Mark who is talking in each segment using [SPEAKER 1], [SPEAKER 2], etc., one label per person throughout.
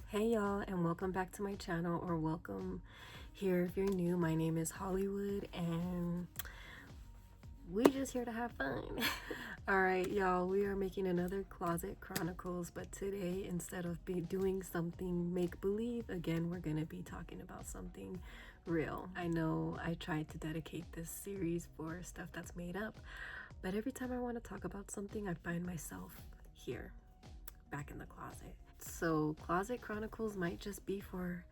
[SPEAKER 1] Hey y'all, and welcome back to my channel, or welcome here if you're new. My name is Hollywood and we just here to have fun. All right, y'all, we are making another Closet Chronicles, but today, instead of doing something make-believe, again, we're gonna be talking about something real. I know I tried to dedicate this series for stuff that's made up, but every time I want to talk about something, I find myself here, back in the closet. So Closet Chronicles might just be for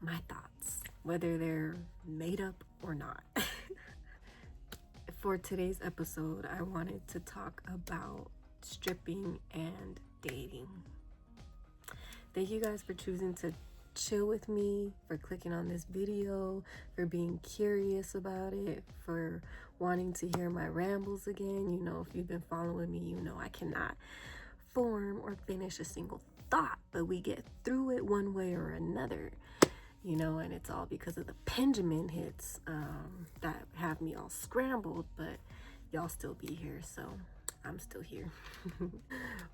[SPEAKER 1] my thoughts, whether they're made up or not. For today's episode, I wanted to talk about stripping and dating. Thank you guys for choosing to chill with me, for clicking on this video, for being curious about it, for wanting to hear my rambles again. You know, if you've been following me, you know I cannot form or finish a single thought, but we get through it one way or another, you know, and it's all because of the Benjamin hits that have me all scrambled, but y'all still be here, so I'm still here.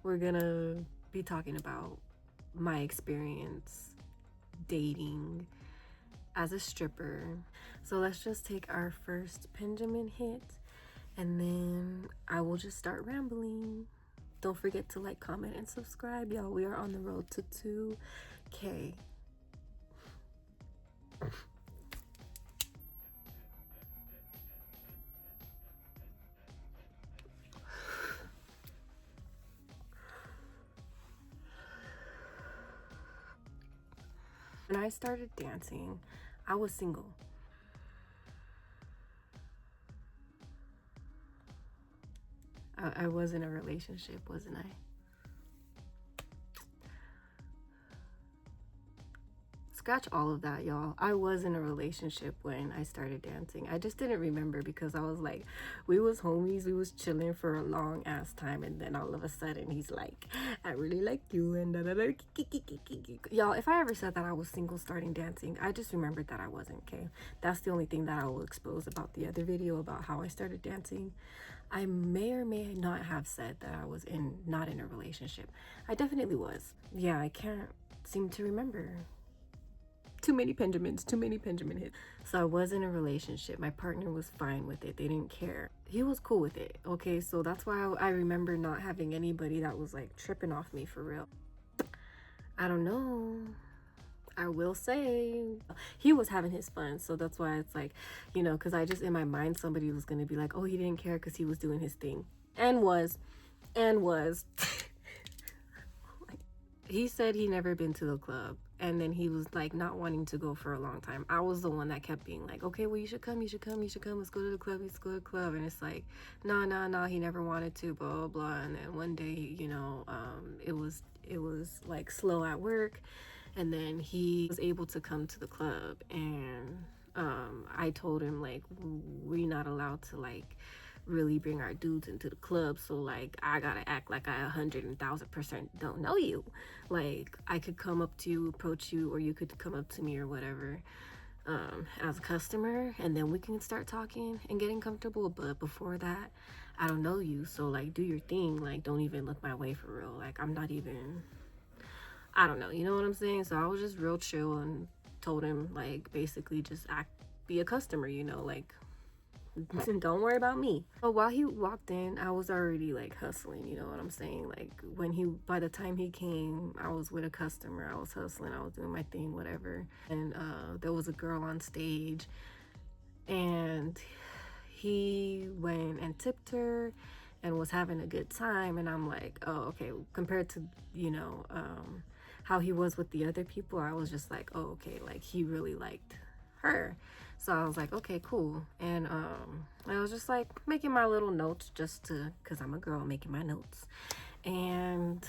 [SPEAKER 1] We're gonna be talking about my experience dating as a stripper. So let's just take our first Benjamin hit and then I will just start rambling. Don't forget to like, comment, and subscribe, y'all. We are on the road to 2K. When I started dancing, I was single. I was in a relationship, wasn't I? Scratch all of that, y'all. I was in a relationship when I started dancing. I just didn't remember because I was like, we was homies, we was chilling for a long ass time, and then all of a sudden he's like, I really like you, and da da da. Y'all, if I ever said that I was single starting dancing, I just remembered that I wasn't. Okay, that's the only thing that I will expose about the other video about how I started dancing. I may or may not have said that I was not in a relationship. I definitely was. Yeah, I can't seem to remember. Too many Benjamin hits. So I was in a relationship. My partner was fine with it. They didn't care. He was cool with it. Okay, so that's why I remember not having anybody that was like tripping off me for real. I don't know. I will say he was having his fun, so that's why it's like, you know, because I just in my mind somebody was gonna be like, oh, he didn't care because he was doing his thing, and was he said he never been to the club, and then he was like not wanting to go for a long time. I was the one that kept being like, okay, well, you should come, let's go to the club, and it's like, nah, he never wanted to, blah blah blah. And then one day, you know, it was like slow at work, and then he was able to come to the club, and I told him like, we're not allowed to like really bring our dudes into the club, so like I gotta act like I 100,000% don't know you. Like I could come up to you, approach you, or you could come up to me or whatever, as a customer, and then we can start talking and getting comfortable. But before that, I don't know you, so like do your thing. Like don't even look my way for real. Like I'm not even, I don't know, you know what I'm saying? So I was just real chill and told him like basically just be a customer, you know, like don't worry about me. But while he walked in, I was already like hustling, you know what I'm saying? Like by the time he came, I was with a customer, I was hustling, I was doing my thing, whatever. And there was a girl on stage, and he went and tipped her and was having a good time, and I'm like, oh, okay. Compared to, you know, how he was with the other people, I was just like, oh, okay, like he really liked her. So I was like, okay, cool. And I was just like making my little notes, just to, because I'm a girl, making my notes. And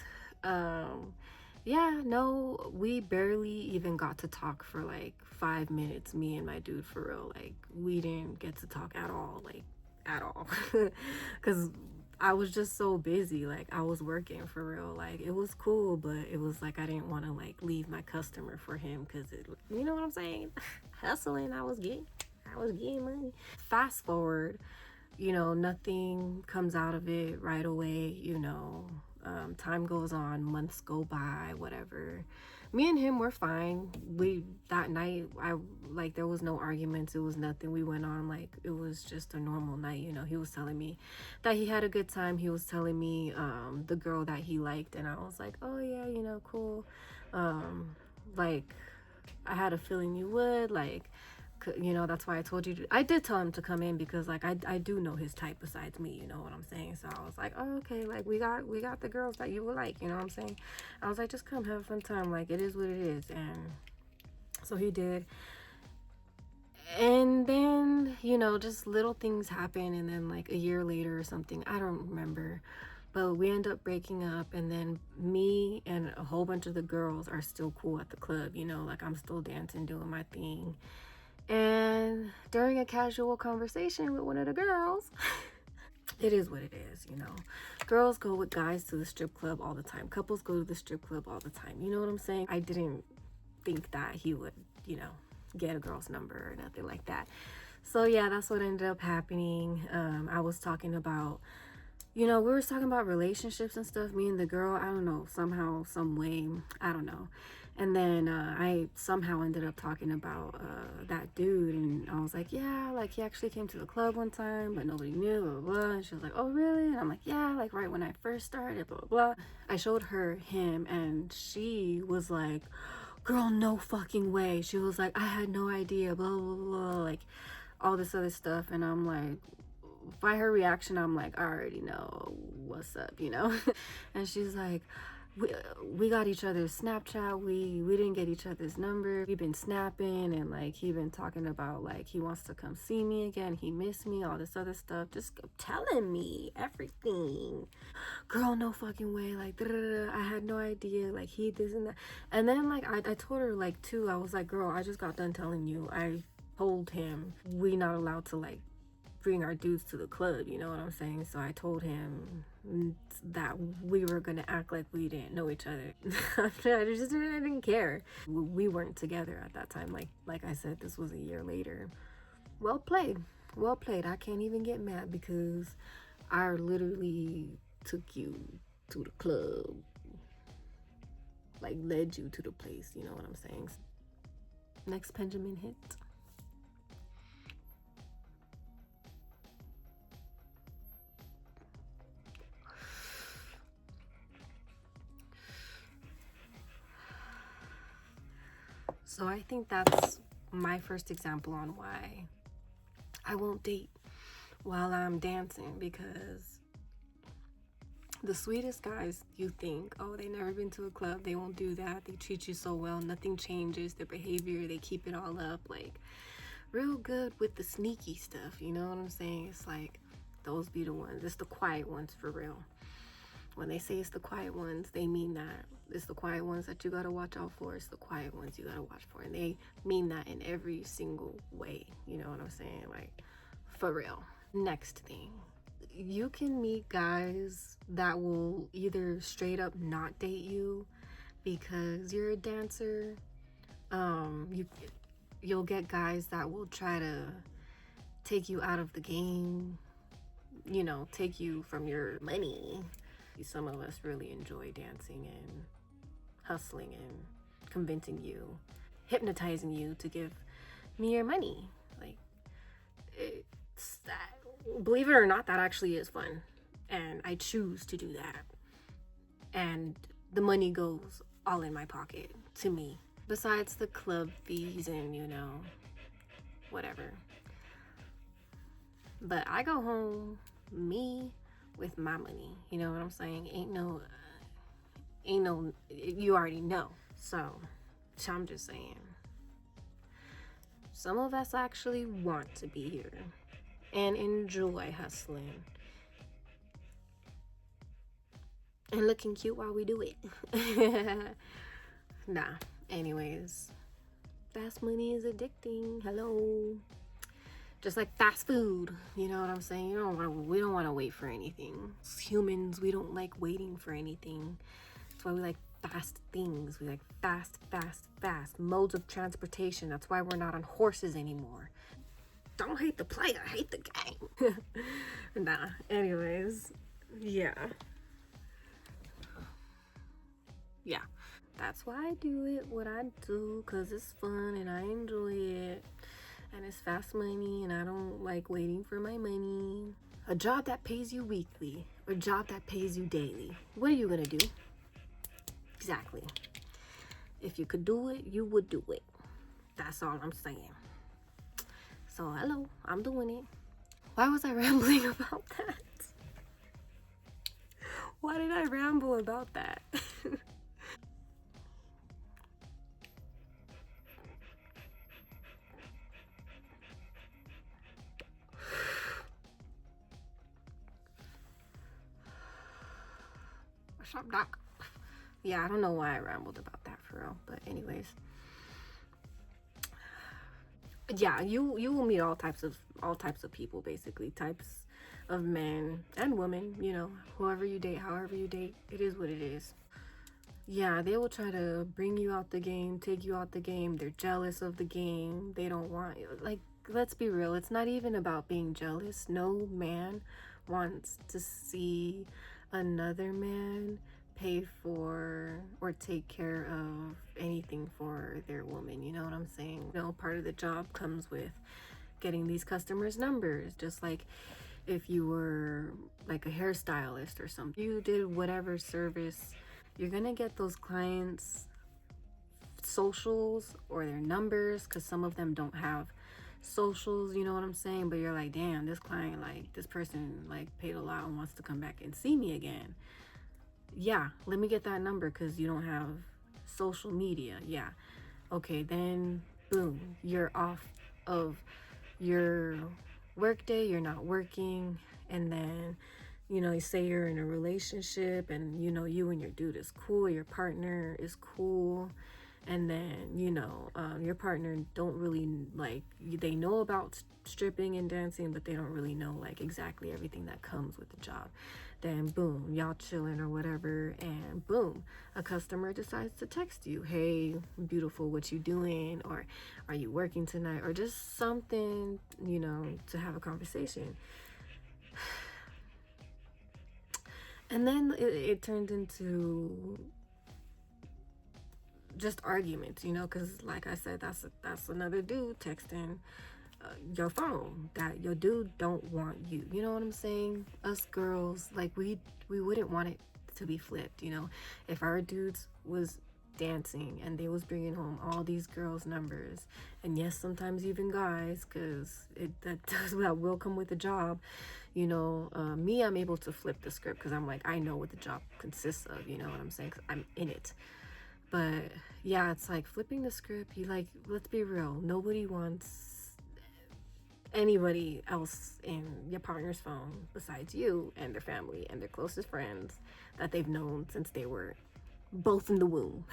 [SPEAKER 1] yeah, no, we barely even got to talk for like 5 minutes, me and my dude, for real. Like we didn't get to talk at all, like at all. Because I was just so busy, like I was working for real. Like it was cool, but it was like I didn't want to like leave my customer for him, because it, you know what I'm saying? Hustling, I was getting money. Fast forward, you know, nothing comes out of it right away, you know. Time goes on, months go by, whatever. Me and him were fine. That night, there was no arguments. It was nothing. We went on like it was just a normal night. He was telling me that he had a good time. He was telling me the girl that he liked, and I was like, oh yeah, cool. Like I had a feeling you would like. That's why I told you I did tell him to come in, because like I do know his type besides me, you know what I'm saying? So I was like, oh, okay, like we got the girls that you would like, you know what I'm saying? I was like, just come have a fun time, like it is what it is. And so he did. And then just little things happen, and then like a year later or something, I don't remember, but we end up breaking up. And then me and a whole bunch of the girls are still cool at the club, like I'm still dancing, doing my thing. And during a casual conversation with one of the girls, it is what it is, Girls go with guys to the strip club all the time. Couples go to the strip club all the time. You know what I'm saying? I didn't think that he would, get a girl's number or nothing like that. So yeah, that's what ended up happening. I was talking about, we were talking about relationships and stuff, me and the girl. I don't know, somehow, some way, I don't know. And then I somehow ended up talking about that dude, and I was like, yeah, like he actually came to the club one time, but nobody knew, blah, blah, blah. And she was like, oh, really? And I'm like, yeah, like right when I first started, blah, blah, blah. I showed her him, and she was like, girl, no fucking way. She was like, I had no idea, blah, blah, blah, like all this other stuff. And I'm like, by her reaction, I'm like, I already know what's up, And she's like, we got each other's Snapchat. We didn't get each other's number. We've been snapping, and like he been talking about like he wants to come see me again. He missed me, all this other stuff. Just telling me everything. Girl, no fucking way. Like, I had no idea. Like he this and that. And then like I told her like too. I was like, girl, I just got done telling you. I told him we not allowed to like bring our dudes to the club, you know what I'm saying? So I told him that we were gonna act like we didn't know each other. I didn't care. We weren't together at that time. Like I said, this was a year later. Well played. I can't even get mad, because I literally took you to the club, like led you to the place, you know what I'm saying? Next Benjamin hit. So I think that's my first example on why I won't date while I'm dancing, because the sweetest guys, you think, oh, they never been to a club, they won't do that, they treat you so well, nothing changes, their behavior, they keep it all up, like real good with the sneaky stuff, you know what I'm saying? It's like those be the ones. It's the quiet ones for real. When they say it's the quiet ones, they mean that. It's the quiet ones that you gotta watch out for. It's the quiet ones you gotta watch for. And they mean that in every single way. You know what I'm saying? Like, for real. Next thing. You can meet guys that will either straight up not date you because you're a dancer. You'll get guys that will try to take you out of the game, take you from your money. Some of us really enjoy dancing and hustling and convincing you, hypnotizing you to give me your money. Like, it's that, believe it or not, that actually is fun. And I choose to do that. And the money goes all in my pocket to me. Besides the club fees and, whatever. But I go home, me, with my money. You know what I'm saying? Ain't no, you already know. So, I'm just saying. Some of us actually want to be here and enjoy hustling and looking cute while we do it. Nah, anyways, fast money is addicting. Hello. Just like fast food, you know what I'm saying? We don't want to wait for anything. As humans, we don't like waiting for anything. That's why we like fast things. We like fast modes of transportation. That's why we're not on horses anymore. Don't hate the player, hate the game. Nah, anyways, yeah. That's why I do it, what I do, because it's fun and I enjoy it. And it's fast money and I don't like waiting for my money. A job that pays you weekly or a job that pays you daily. What are you going to do? Exactly. If you could do it, you would do it. That's all I'm saying. So, hello, I'm doing it. Why was I rambling about that? Why did I ramble about that? Shop doc. Yeah, I don't know why I rambled about that for real. But anyways. Yeah, you will meet all types of people, basically. Types of men and women, you know, whoever you date, however you date, it is what it is. Yeah, they will try to bring you out the game, take you out the game. They're jealous of the game. They don't want, like, let's be real. It's not even about being jealous. No man wants to see another man pay for or take care of anything for their woman. You know what I'm saying? You know, part of the job comes with getting these customers' numbers, just like if you were like a hairstylist or something. You did whatever service, you're gonna get those clients socials or their numbers, because some of them don't have socials, you know what I'm saying? But you're like, damn, this client, like this person like paid a lot and wants to come back and see me again. Yeah, let me get that number because you don't have social media. Yeah, okay, then boom, you're off of your work day, you're not working. And then, you know, you say you're in a relationship and, you know, you and your dude is cool, your partner is cool. And then, you know, your partner don't really like, they know about stripping and dancing, but they don't really know like exactly everything that comes with the job. Then boom, y'all chilling or whatever, and boom, a customer decides to text you, hey beautiful, what you doing, or are you working tonight, or just something, you know, to have a conversation. And then it turned into just arguments, you know, because like I said, that's another dude texting your phone that your dude don't want you. You know what I'm saying? Us girls, like we wouldn't want it to be flipped, you know. If our dudes was dancing and they was bringing home all these girls' numbers, and yes, sometimes even guys, because that will come with the job. You know, me, I'm able to flip the script because I'm like, I know what the job consists of. You know what I'm saying? 'Cause I'm in it. But yeah, it's like flipping the script. You like, let's be real. Nobody wants anybody else in your partner's phone besides you and their family and their closest friends that they've known since they were both in the womb.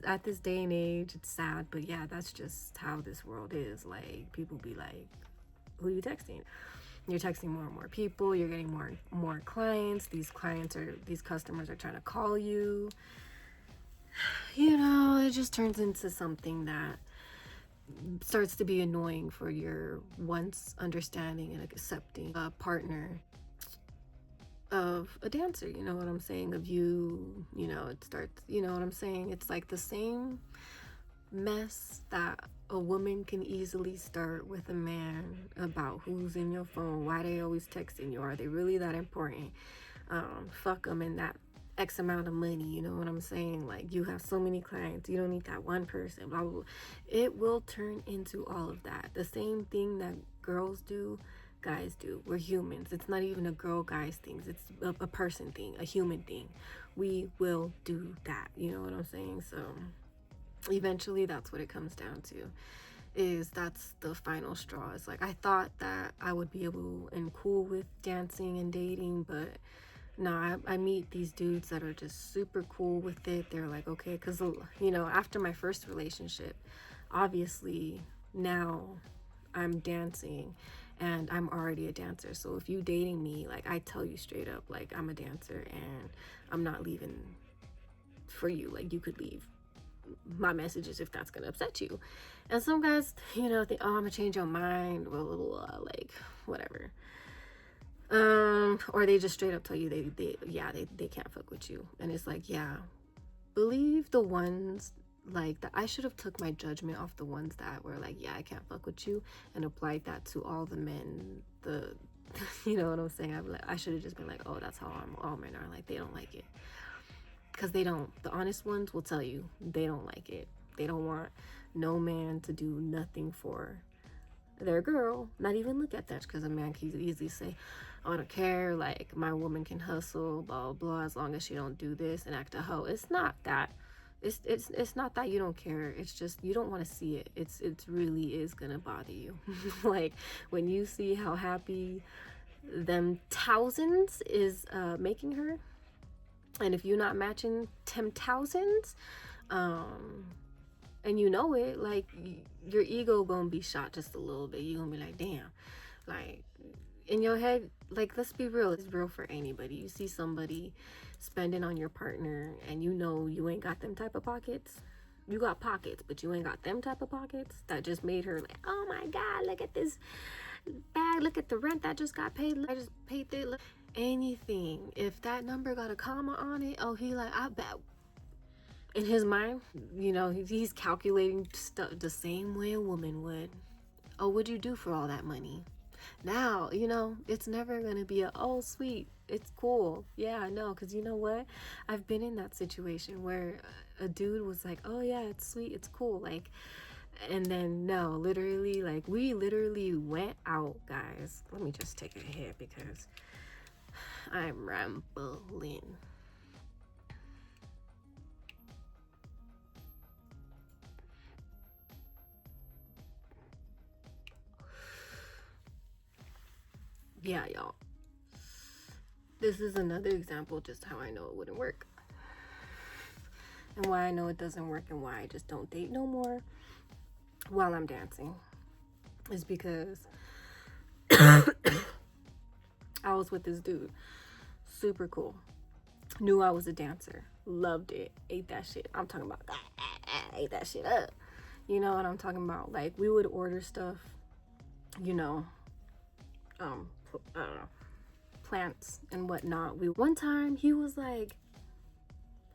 [SPEAKER 1] At this day and age, it's sad, but yeah, that's just how this world is. Like, people be like, who are you texting? You're texting more and more people, you're getting more clients. These customers are trying to call you. You know, it just turns into something that starts to be annoying for your once understanding and accepting partner of a dancer. You know what I'm saying? Of you, you know, it starts, you know what I'm saying? It's like the same mess that a woman can easily start with a man about who's in your phone, why they always texting you, are they really that important? Fuck them and that X amount of money, you know what I'm saying? Like, you have so many clients, you don't need that one person, blah, blah, blah. It will turn into all of that. The same thing that girls do, guys do. We're humans. It's not even a girl guys thing. It's a person thing, a human thing. We will do that, you know what I'm saying? So eventually that's what it comes down to, is that's the final straw. It's like, I thought that I would be able and cool with dancing and dating, but no, I meet these dudes that are just super cool with it. They're like, okay, because, you know, after my first relationship, obviously now I'm dancing and I'm already a dancer. So if you dating me, like, I tell you straight up, like, I'm a dancer and I'm not leaving for you. Like, you could leave my messages if that's gonna upset you. And some guys, you know, think, oh, I'm gonna change your mind, blah, blah, blah, like, whatever. Or they just straight up tell you they can't fuck with you. And it's like, yeah, believe the ones like that. I should have took my judgment off the ones that were like, yeah, I can't fuck with you, and applied that to all the men. You know what I'm saying? I should have just been like, oh, that's how all men are. Like, they don't like it, because they don't. The honest ones will tell you they don't like it. They don't want no man to do nothing for their girl, not even look at that, because a man can easily say, oh, I don't care, like, my woman can hustle, blah blah, as long as she don't do this and act a hoe. It's not that. It's not that you don't care. It's just you don't want to see it. It really is gonna bother you. Like, when you see how happy them thousands is making her, and if you're not matching 10,000s, and you know it, like, your ego gonna be shot just a little bit. You gonna be like, damn, like, in your head, like, let's be real, it's real for anybody. You see somebody spending on your partner, and you know you ain't got them type of pockets. You got pockets, but you ain't got them type of pockets. That just made her like, oh my god, look at this bag, look at the rent that just got paid, I just paid it. Anything, if that number got a comma on it, oh, he like, I bet in his mind, you know, he's calculating stuff the same way a woman would. Oh, what'd you do for all that money? Now, you know, it's never gonna be oh, sweet, it's cool. Yeah, I know, because you know what? I've been in that situation where a dude was like, oh yeah, it's sweet, it's cool. Like, and then no, literally, like, we literally went out, guys. Let me just take a hit because I'm rambling. Yeah, y'all. This is another example just how I know it wouldn't work. And why I know it doesn't work, and why I just don't date no more while I'm dancing, is because I was with this dude. Super cool. Knew I was a dancer. Loved it. Ate that shit. I'm talking about ate that shit up. You know what I'm talking about? Like, we would order stuff, you know, I don't know, plants and whatnot. One time he was like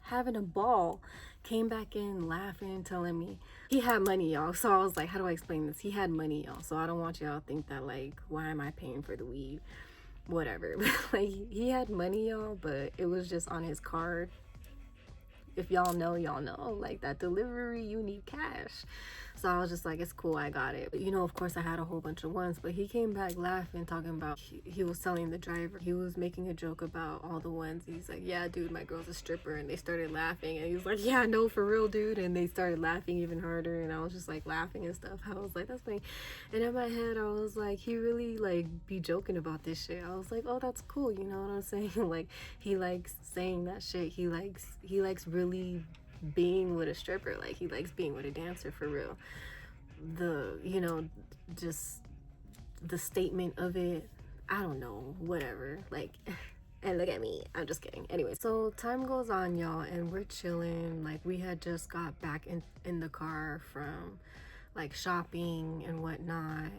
[SPEAKER 1] having a ball, came back in laughing, telling me he had money, y'all. So I was like, how do I explain this? He had money, y'all. So I don't want y'all to think that, like, why am I paying for the weed? Whatever. Like, he had money, y'all, but it was just on his card. If y'all know, y'all know. Like, that delivery, you need cash. So I was just like, it's cool, I got it. You know, of course, I had a whole bunch of ones, but he came back laughing, talking about, he was telling the driver, he was making a joke about all the ones. He's like, yeah, dude, my girl's a stripper. And they started laughing. And he was like, yeah, no, for real, dude. And they started laughing even harder. And I was just like laughing and stuff. I was like, that's funny. And in my head, I was like, he really like be joking about this shit. I was like, oh, that's cool. You know what I'm saying? Like, he likes saying that shit. He likes really being with a stripper. Like, he likes being with a dancer for real. You know, just the statement of it, I don't know, whatever. Like, and look at me, I'm just kidding. Anyway, so time goes on, y'all, and we're chilling. Like, we had just got back in the car from like shopping and whatnot.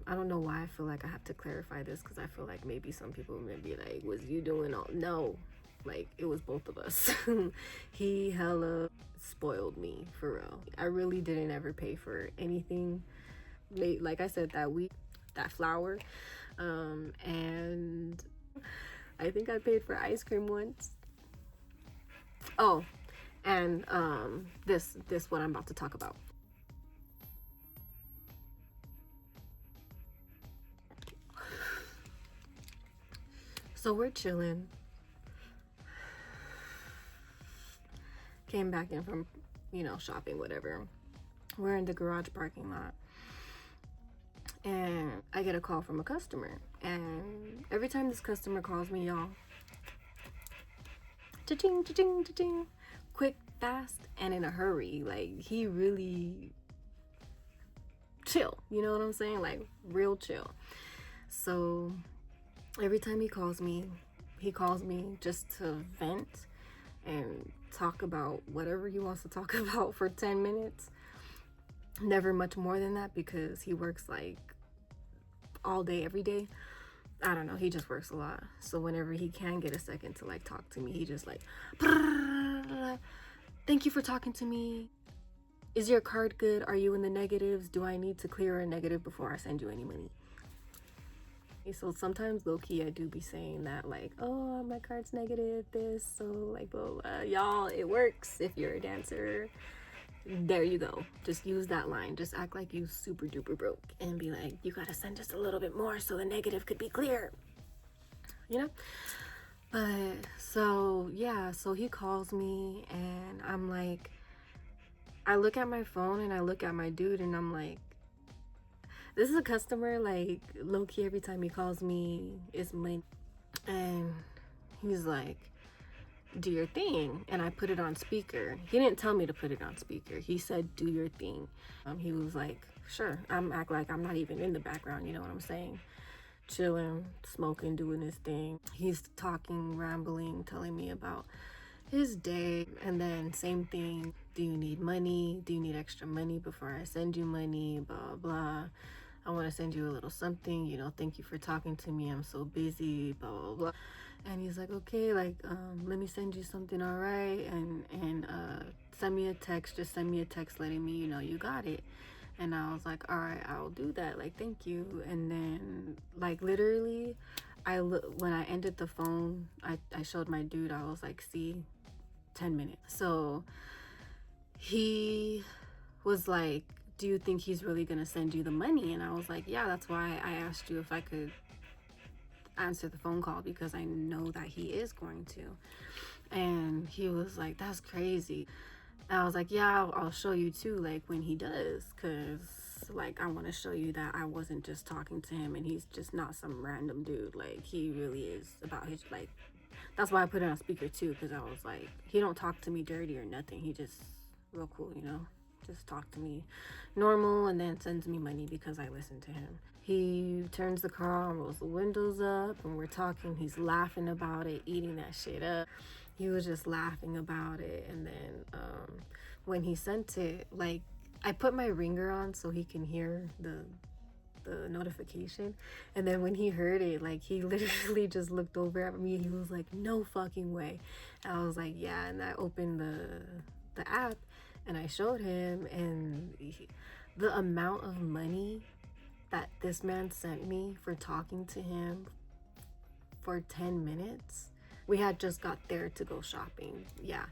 [SPEAKER 1] I don't know why I feel like I have to clarify this, because I feel like maybe some people may be like, was you doing all? No, like, it was both of us. He hella spoiled me, for real. I really didn't ever pay for anything. Like I said, that week, that flour, and I think I paid for ice cream once. Oh, and this what I'm about to talk about. So we're chilling. Came back in from, you know, shopping, whatever. We're in the garage parking lot, and I get a call from a customer. And every time this customer calls me, y'all, cha-ching, cha-ching, cha-ching, quick, fast, and in a hurry. Like, he really chill, you know what I'm saying? Like, real chill. So every time he calls me just to vent and talk about whatever he wants to talk about for 10 minutes. Never much more than that, because he works like all day, every day. I don't know, he just works a lot. So whenever he can get a second to like talk to me, he just like thank you for talking to me. Is your card good? Are you in the negatives? Do I need to clear a negative before I send you any money? So sometimes low-key I do be saying that, like, oh, my card's negative, this, so like, blah, blah. Y'all, it works if you're a dancer. There you go. Just use that line. Just act like you super duper broke and be like, you gotta send just a little bit more so the negative could be clear, you know? But so yeah, so he calls me and I'm like, I look at my phone and I look at my dude and I'm like, this is a customer, like, low-key every time he calls me it's money. And he's like, do your thing. And I put it on speaker. He didn't tell me to put it on speaker. He said, do your thing. He was like, sure. I'm act like I'm not even in the background, you know what I'm saying? Chilling, smoking, doing his thing. He's talking, rambling, telling me about his day. And then same thing, do you need money? Do you need extra money before I send you money? Blah, blah. I want to send you a little something, you know, thank you for talking to me. I'm so busy, blah, blah, blah. And he's like, okay, like, let me send you something, all right? And send me a text, just send me a text letting me, you know, you got it. And I was like, all right, I'll do that. Like, thank you. And then, like, literally, when I ended the phone, I showed my dude, I was like, see, 10 minutes. So he was like, do you think he's really gonna send you the money? And I was like, yeah, that's why I asked you if I could answer the phone call, because I know that he is going to. And he was like, that's crazy. And I was like, yeah, I'll show you too, like, when he does, because like I want to show you that I wasn't just talking to him and he's just not some random dude. Like, he really is about his, like, that's why I put it on speaker too, because I was like, he don't talk to me dirty or nothing. He just real cool, you know, just talk to me normal and then sends me money because I listen to him. He turns the car on, rolls the windows up, and we're talking. He's laughing about it, eating that shit up. He was just laughing about it. And then when he sent it, like, I put my ringer on so he can hear the notification. And then when he heard it, like, he literally just looked over at me. He was like, no fucking way. And I was like, yeah. And I opened the app and I showed him, and the amount of money that this man sent me for talking to him for 10 minutes. We had just got there to go shopping. Yeah.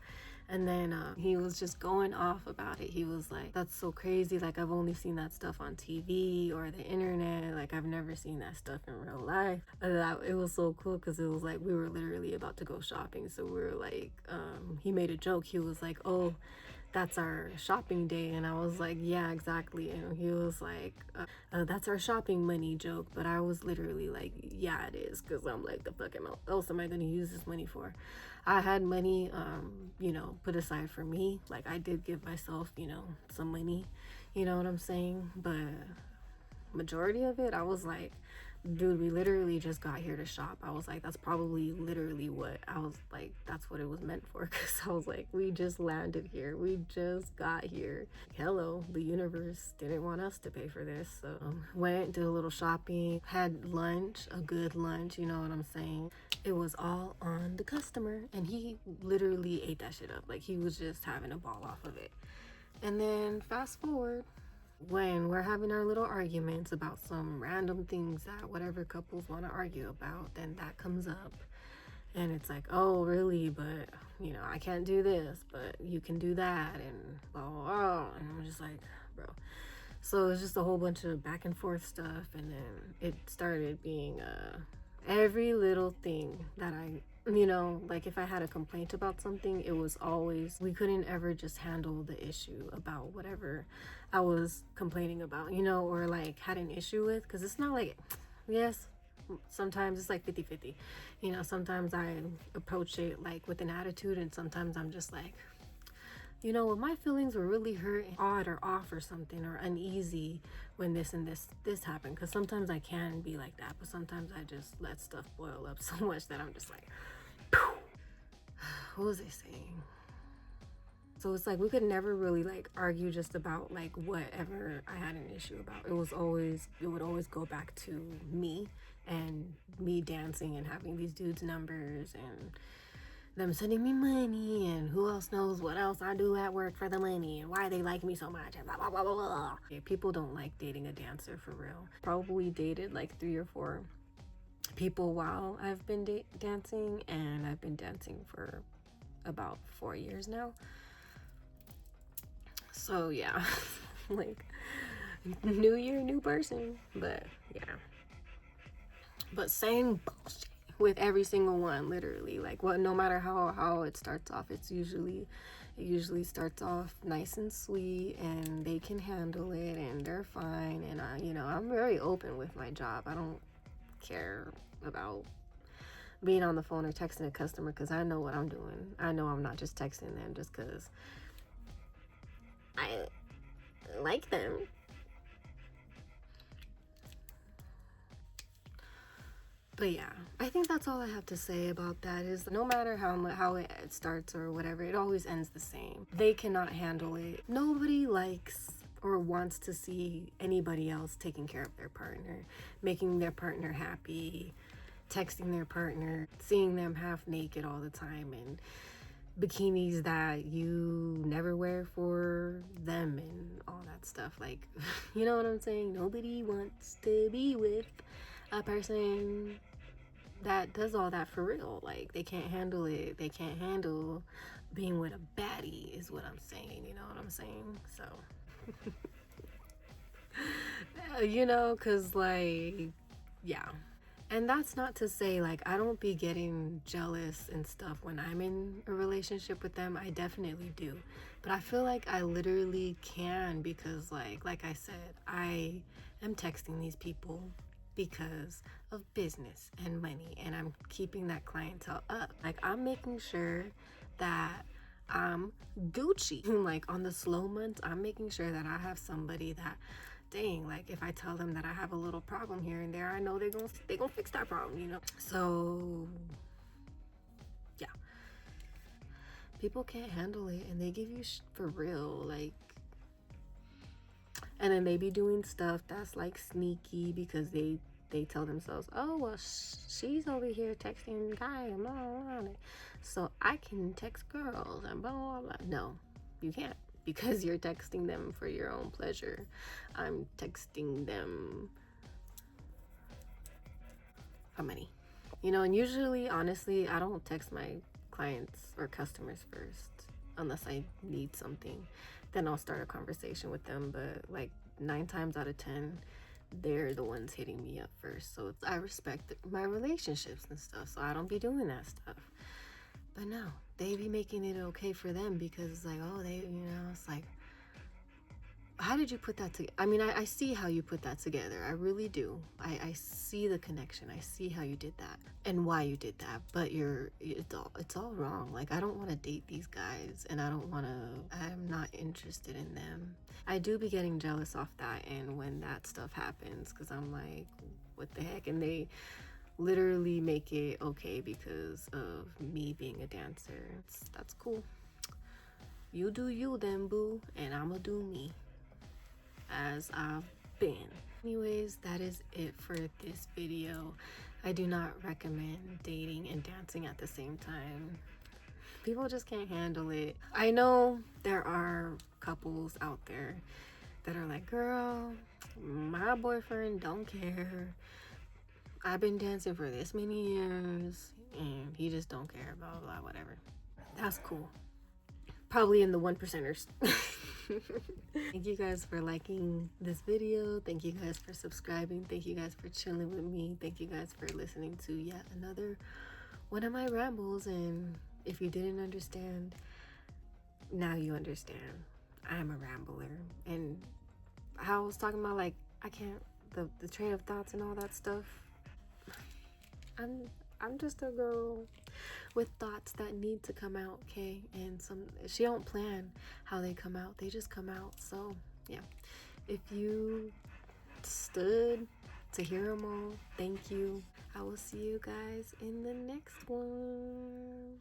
[SPEAKER 1] And then he was just going off about it. He was like, that's so crazy. Like, I've only seen that stuff on TV or the internet. Like, I've never seen that stuff in real life. It was so cool because it was like we were literally about to go shopping. So we were like, he made a joke. He was like, oh, that's our shopping day. And I was like, yeah, exactly. And he was like, that's our shopping money joke. But I was literally like, yeah, it is, because I'm like, the fuck else am I going to use this money for? I had money, you know, put aside for me. Like, I did give myself, you know, some money, you know what I'm saying? But majority of it, I was like, dude, we literally just got here to shop. I was like, that's probably literally what I was like, that's what it was meant for. Because I was like, we just landed here, we just got here. Hello, the universe didn't want us to pay for this. So went, did a little shopping, had lunch, a good lunch, you know what I'm saying? It was all on the customer, and he literally ate that shit up. Like, he was just having a ball off of it. And then fast forward, when we're having our little arguments about some random things that whatever couples want to argue about, then that comes up. And it's like, oh, really? But, you know, I can't do this, but you can do that, and blah, blah, blah. And I'm just like, bro. So it's just a whole bunch of back and forth stuff. And then it started being every little thing that you know, like, if I had a complaint about something, it was always, we couldn't ever just handle the issue about whatever I was complaining about, you know, or like had an issue with. Because it's not like, yes, sometimes it's like 50-50, you know. Sometimes I approach it like with an attitude, and sometimes I'm just like, you know, when my feelings were really hurt, odd or off or something, or uneasy when this and this happened. Because sometimes I can be like that, but sometimes I just let stuff boil up so much that I'm just like, what was I saying? So it's like we could never really like argue just about like whatever I had an issue about. It would always go back to me and me dancing and having these dudes' numbers and them sending me money, and who else knows what else I do at work for the money and why they like me so much and blah blah blah blah blah. Yeah, people don't like dating a dancer for real. Probably dated like 3 or 4 people while I've been dancing, and I've been dancing for about 4 years now. So yeah, like new year, new person. But yeah, but same bullshit with every single one, literally. Like, what, no matter how it starts off, it usually starts off nice and sweet, and they can handle it, and they're fine. And I'm very open with my job. I don't care about being on the phone or texting a customer, because I know what I'm doing. I know I'm not just texting them just because I like them. But yeah, I think that's all I have to say about that. Is no matter how it starts or whatever, it always ends the same. They cannot handle it. Nobody likes or wants to see anybody else taking care of their partner, making their partner happy, texting their partner, seeing them half naked all the time, and bikinis that you never wear for them and all that stuff. Like, you know what I'm saying? Nobody wants to be with a person that does all that for real. Like, they can't handle it. They can't handle being with a baddie, is what I'm saying. You know what I'm saying? So because like, yeah. And that's not to say, like, I don't be getting jealous and stuff when I'm in a relationship with them. I definitely do. But I feel like I literally can, because like I said, I am texting these people because of business and money, and I'm keeping that clientele up. Like, I'm making sure that I'm Gucci. Like, on the slow months, I'm making sure that I have somebody that, dang, like, if I tell them that I have a little problem here and there, I know they're gonna fix that problem. So yeah, people can't handle it, and they give you for real, like, and then they be doing stuff that's like sneaky, because they tell themselves, oh well, she's over here texting guy and blah blah blah, so I can text girls and blah blah blah. No, you can't, because you're texting them for your own pleasure. I'm texting them for money. And usually, honestly, I don't text my clients or customers first unless I need something. Then I'll start a conversation with them. But like 9 times out of 10, they're the ones hitting me up first. So I respect my relationships and stuff, so I don't be doing that stuff. But no, they be making it okay for them, because it's like, oh, it's like, how did you put that together? I mean, I see how you put that together. I really do. I see the connection. I see how you did that and why you did that. But it's all wrong. Like, I don't want to date these guys, and I'm not interested in them. I do be getting jealous off that, and when that stuff happens, because I'm like, what the heck? And they literally make it okay because of me being a dancer. That's cool. You do you then, boo, and I'ma do me, as I've been. Anyways, that is it for this video. I do not recommend dating and dancing at the same time. People just can't handle it. I know there are couples out there that are like, girl, my boyfriend don't care. I've been dancing for this many years and he just don't care, blah blah, whatever. That's cool. Probably in the 1%ers. Thank you guys for liking this video. Thank you guys for subscribing. Thank you guys for chilling with me. Thank you guys for listening to yet another one of my rambles. And if you didn't understand, now you understand. I'm a rambler. And how I was talking about, like, I can't, the train of thoughts and all that stuff. I'm just a girl with thoughts that need to come out, okay? And she don't plan how they come out. They just come out. So, yeah. If you stood to hear them all, thank you. I will see you guys in the next one.